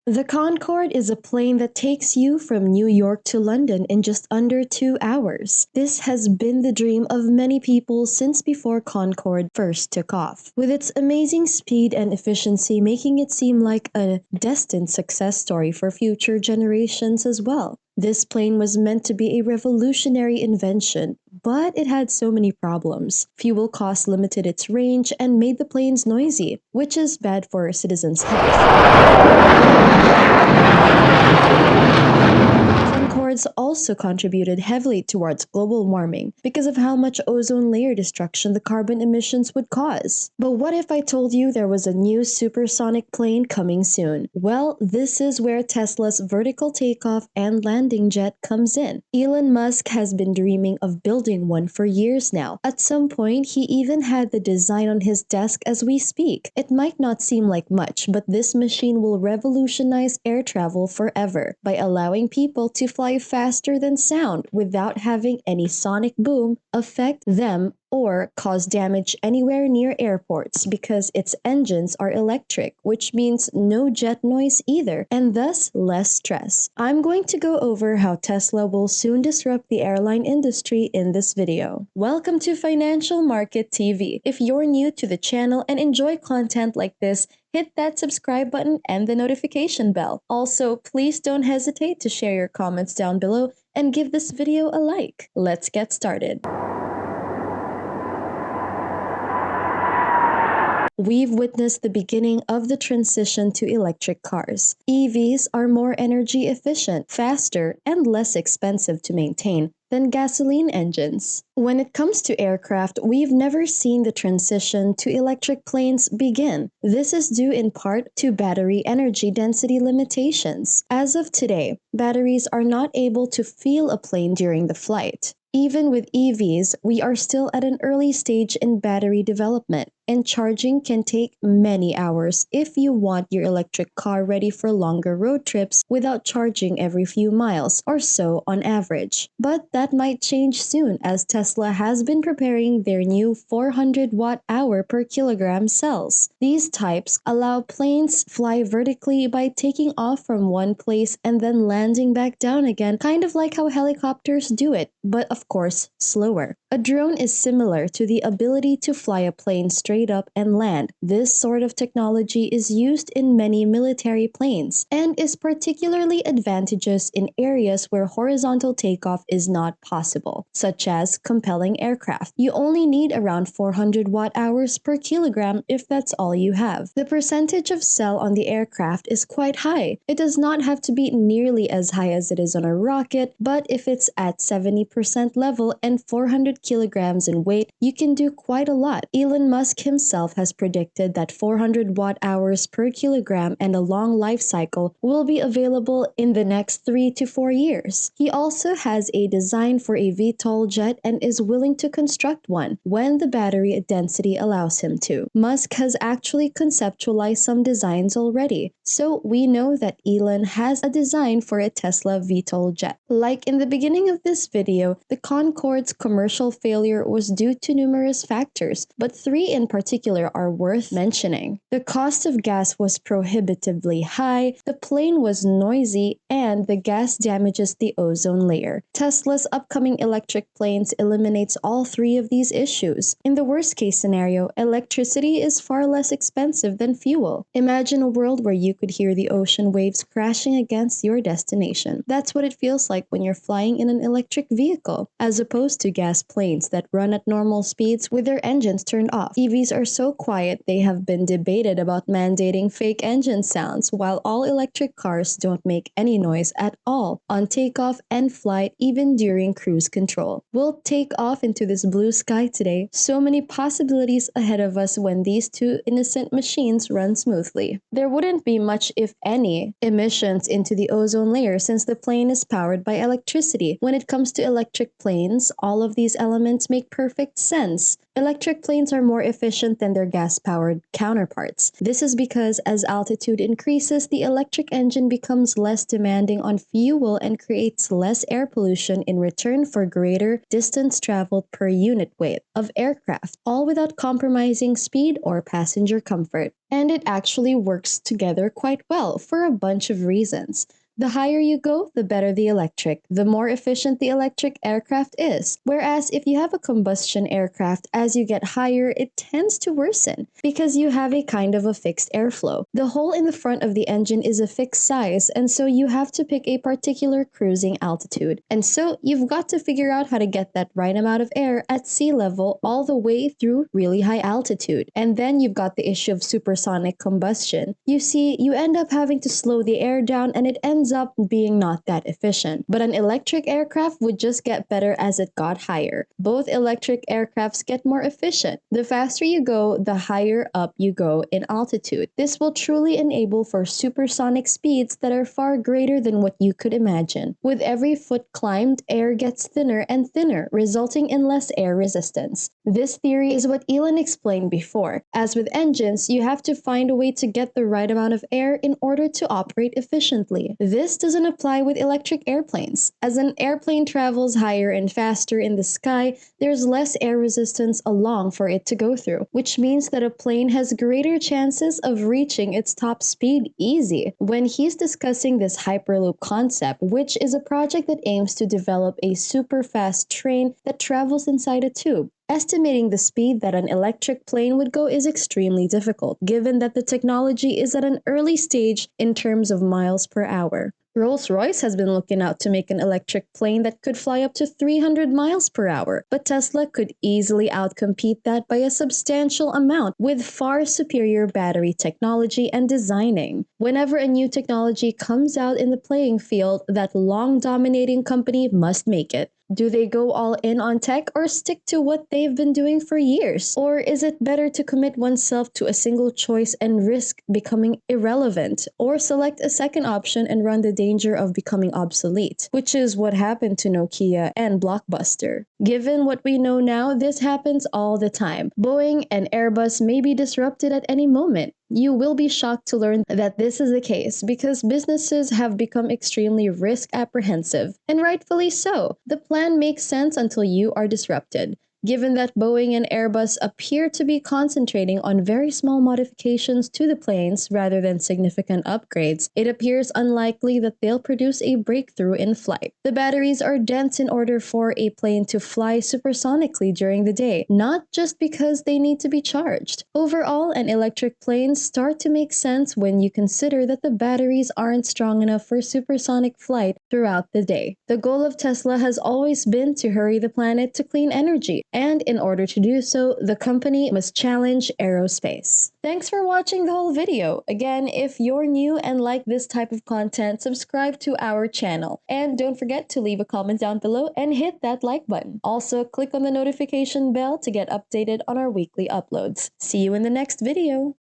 The Concorde is a plane that takes you from New York to London in just under 2 hours. This has been the dream of many people since before Concorde first took off, with its amazing speed and efficiency making it seem like a destined success story for future generations as well. This plane was meant to be a revolutionary invention, but it had so many problems. Fuel costs limited its range and made the planes noisy, which is bad for citizens' health. Concords also contributed heavily towards global warming because of how much ozone layer destruction the carbon emissions would cause. But what if I told you there was a new supersonic plane coming soon? Well, this is where Tesla's vertical takeoff and landing jet comes in. Elon Musk has been dreaming of building one for years now. At some point, he even had the design on his desk as we speak. It might not seem like much, but this machine will revolutionize air travel forever by allowing people to fly faster than sound without having any sonic boom affect them or cause damage anywhere near airports because its engines are electric, which means no jet noise either, and thus less stress. I'm going to go over how Tesla will soon disrupt the airline industry in this video. Welcome to Financial Market TV. If you're new to the channel and enjoy content like this, hit that subscribe button and the notification bell. Also, please don't hesitate to share your comments down below and give this video a like. Let's get started. We've witnessed the beginning of the transition to electric cars. EVs are more energy efficient, faster, and less expensive to maintain than gasoline engines. When it comes to aircraft, we've never seen the transition to electric planes begin. This is due in part to battery energy density limitations. As of today, batteries are not able to fuel a plane during the flight. Even with EVs, we are still at an early stage in battery development, and charging can take many hours if you want your electric car ready for longer road trips without charging every few miles or so on average. But that might change soon as Tesla has been preparing their new 400 watt-hour per kilogram cells. These types allow planes fly vertically by taking off from one place and then landing back down again, kind of like how helicopters do it, but of course slower. A drone is similar to the ability to fly a plane straight up and land. This sort of technology is used in many military planes and is particularly advantageous in areas where horizontal takeoff is not possible, such as compelling aircraft. You only need around 400 watt-hours per kilogram if that's all you have. The percentage of cell on the aircraft is quite high. It does not have to be nearly as high as it is on a rocket, but if it's at 70% level and 400 kilograms in weight, you can do quite a lot. Elon Musk himself has predicted that 400 watt-hours per kilogram and a long life cycle will be available in the next 3 to 4 years. He also has a design for a VTOL jet and is willing to construct one when the battery density allows him to. Musk has actually conceptualized some designs already, so we know that Elon has a design for a Tesla VTOL jet. Like in the beginning of this video, the Concorde's commercial failure was due to numerous factors, but three in particular are worth mentioning. The cost of gas was prohibitively high, the plane was noisy, and the gas damages the ozone layer. Tesla's upcoming electric planes eliminates all three of these issues. In the worst-case scenario, electricity is far less expensive than fuel. Imagine a world where you could hear the ocean waves crashing against your destination. That's what it feels like when you're flying in an electric vehicle, as opposed to gas planes that run at normal speeds with their engines turned off. EVs are so quiet they have been debated about mandating fake engine sounds, while all electric cars don't make any noise at all on takeoff and flight, even during cruise control. We'll take off into this blue sky today. So many possibilities ahead of us when these two innocent machines run smoothly. There wouldn't be much, if any, emissions into the ozone layer since the plane is powered by electricity. When it comes to electric planes, all of these elements make perfect sense. Electric planes are more efficient efficient than their gas-powered counterparts. This is because as altitude increases, the electric engine becomes less demanding on fuel and creates less air pollution in return for greater distance traveled per unit weight of aircraft, all without compromising speed or passenger comfort. And it actually works together quite well for a bunch of reasons. The higher you go, the better the electric, the more efficient the electric aircraft is. Whereas if you have a combustion aircraft, as you get higher, it tends to worsen because you have a kind of a fixed airflow. The hole in the front of the engine is a fixed size, and so you have to pick a particular cruising altitude. And so you've got to figure out how to get that right amount of air at sea level all the way through really high altitude. And then you've got the issue of supersonic combustion. You see, you end up having to slow the air down and it ends up being not that efficient. But an electric aircraft would just get better as it got higher. Both electric aircrafts get more efficient. The faster you go, the higher up you go in altitude. This will truly enable for supersonic speeds that are far greater than what you could imagine. With every foot climbed, air gets thinner and thinner, resulting in less air resistance. This theory is what Elon explained before. As with engines, you have to find a way to get the right amount of air in order to operate efficiently. This doesn't apply with electric airplanes. As an airplane travels higher and faster in the sky, there's less air resistance along for it to go through, which means that a plane has greater chances of reaching its top speed easy. When he's discussing this Hyperloop concept, which is a project that aims to develop a super fast train that travels inside a tube, estimating the speed that an electric plane would go is extremely difficult, given that the technology is at an early stage in terms of miles per hour. Rolls-Royce has been looking out to make an electric plane that could fly up to 300 miles per hour, but Tesla could easily outcompete that by a substantial amount with far superior battery technology and designing. Whenever a new technology comes out in the playing field, that long-dominating company must make it. Do they go all in on tech or stick to what they've been doing for years? Or is it better to commit oneself to a single choice and risk becoming irrelevant, or select a second option and run the danger of becoming obsolete, which is what happened to Nokia and Blockbuster? Given what we know now, this happens all the time. Boeing and Airbus may be disrupted at any moment. You will be shocked to learn that this is the case because businesses have become extremely risk apprehensive, and rightfully so. The plan makes sense until you are disrupted. Given that Boeing and Airbus appear to be concentrating on very small modifications to the planes rather than significant upgrades, it appears unlikely that they'll produce a breakthrough in flight. The batteries are dense in order for a plane to fly supersonically during the day, not just because they need to be charged. Overall, an electric plane starts to make sense when you consider that the batteries aren't strong enough for supersonic flight throughout the day. The goal of Tesla has always been to hurry the planet to clean energy, and in order to do so, the company must challenge aerospace. Thanks for watching the whole video. Again, if you're new and like this type of content, subscribe to our channel. And don't forget to leave a comment down below and hit that like button. Also, click on the notification bell to get updated on our weekly uploads. See you in the next video.